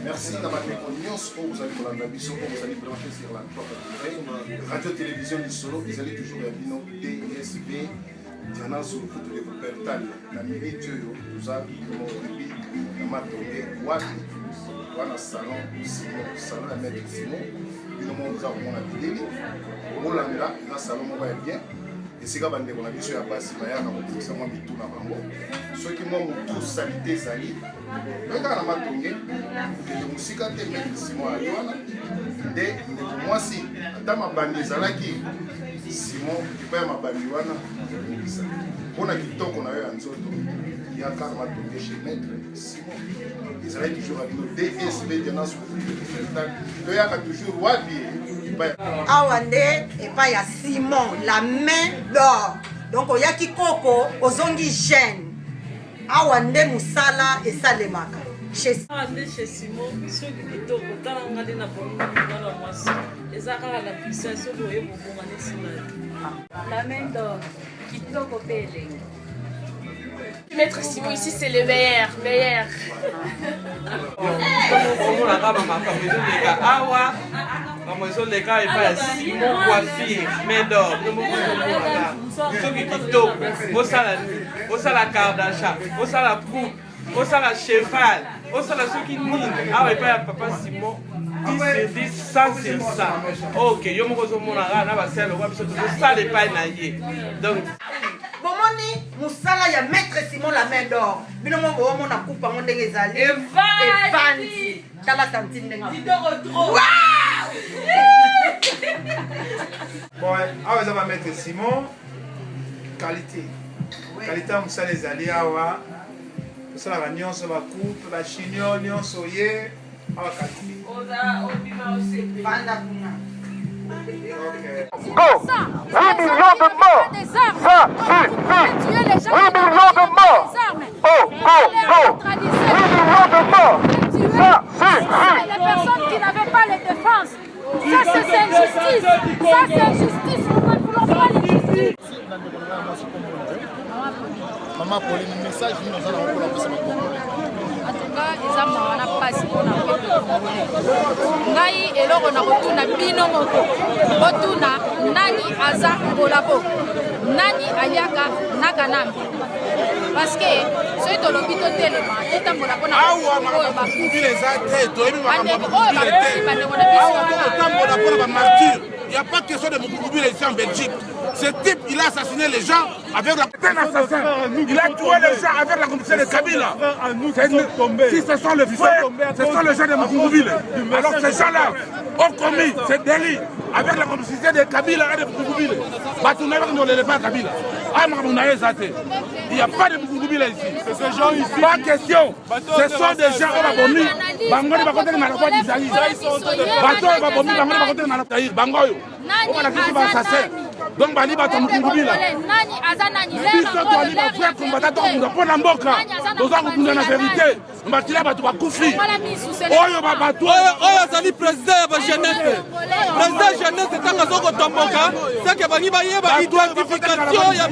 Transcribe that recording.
Merci dans ma témoignage pour vous allez pour la mission, pour vous allez brancher sur la radio-télévision du solo, vous allez toujours à Bino DSB, Diana sur le foot de vous pertal, la minute, vous avez dans ma tournée, Wana salon, Simon, salon à maître Simon, nous avons mon vidéo, Molanda, il a salon, on va bien. Et c'est comme on a vu sur la base, il y a un peu de moi, tout na bango. Ceux qui m'ont tous salité sali, le gars n'a pas tourné, que je me suis canté mettre Simon à Joana. Et moi si, dans ma bande zalaki, Simon, qui paye ma bande Joana, on a dit qu'on avait un autre, il y a quand même tourné chez maître Simon. Ils allaient toujours avec nous DSB, Diana sur le il y a toujours Wabi. Awande et pas ya Simon, la main d'or. Donc il y a qui koko, ozongi jeune. Awande musala et salemaka. Chez Simon, ceux qui étaient au Talanga de Napoli, dans la moisson, les arabes à la puissance, au bout la main d'or, qui toque au pélé. Maître Simon ici c'est le meilleur. Les gars, il va Simon coiffure, main d'or. Ceux qui quittent, au la carte d'achat, au la coupe, au la cheval, au ceux qui nient. Ah oui, pas papa Simon. 10 sur 10, 100 sur 100. Ok, je me retrouve mon argent, on va faire le web, ça n'est pas naïe. Donc, Bomoni, Moussala, il y a maître Simon la main d'or. Binomo, on a coupé mon dégazali. Et Fancy. T'as la tantine de tu te retrouves. Bon, ah, ça va mettre Simon. Qualité. Qualité, on sait les alliés. On sait la nion, on va coupe, la chignon, nion, soye. Ah, qualité. Go! 8 millions de morts! Ça, si! 8 millions de morts! Oh, go! 8 millions de morts! Ça, si! Les personnes qui n'avaient pas les défenses. Ça, c'est injustice. Ça, c'est injustice. Nous ne voulons pas l'injustice. Maman Pauline, message, nous allons encore la personne. En tout cas, ils ont pas passé pour la ngai eloko na kotuna bino moko botuna nani aza bolabo nani aliaka nakanambi parce que soki tolobi totelema totambola mpona oyo bamartyre. Il n'y a pas question de Moukoukoubile ici en Belgique. Ce type, il a assassiné les gens avec la... C'est un assassin. Il a tué les gens avec la complicité de Kabila. Si ce sont les frères, ce sont les gens de Moukoukoubile. Alors ces gens-là ont commis ce délit avec la complicité de Kabila et de Moukoukoubile. Il n'y a pas de Moukoukoubile ici. Ces gens ici. Pas question. Ce sont des gens qui ont commis. Bangoy va côté de la voie d'Isaïe. Bangoy va commis. Bangoy va côté de la Taïr. Bangoy. On va la question va assassin. Donc bali ba tombe ngubila. Nani azanani biso to ali ba frère combattant to mpona mboka. Toza kokunda na vérité. Mbatila bato bakufi. Oyo ba bato oyo azali président ya ba jeunesse. Président jeunesse tanga zoko tomboka, c'est que bangi ba yeba identification ya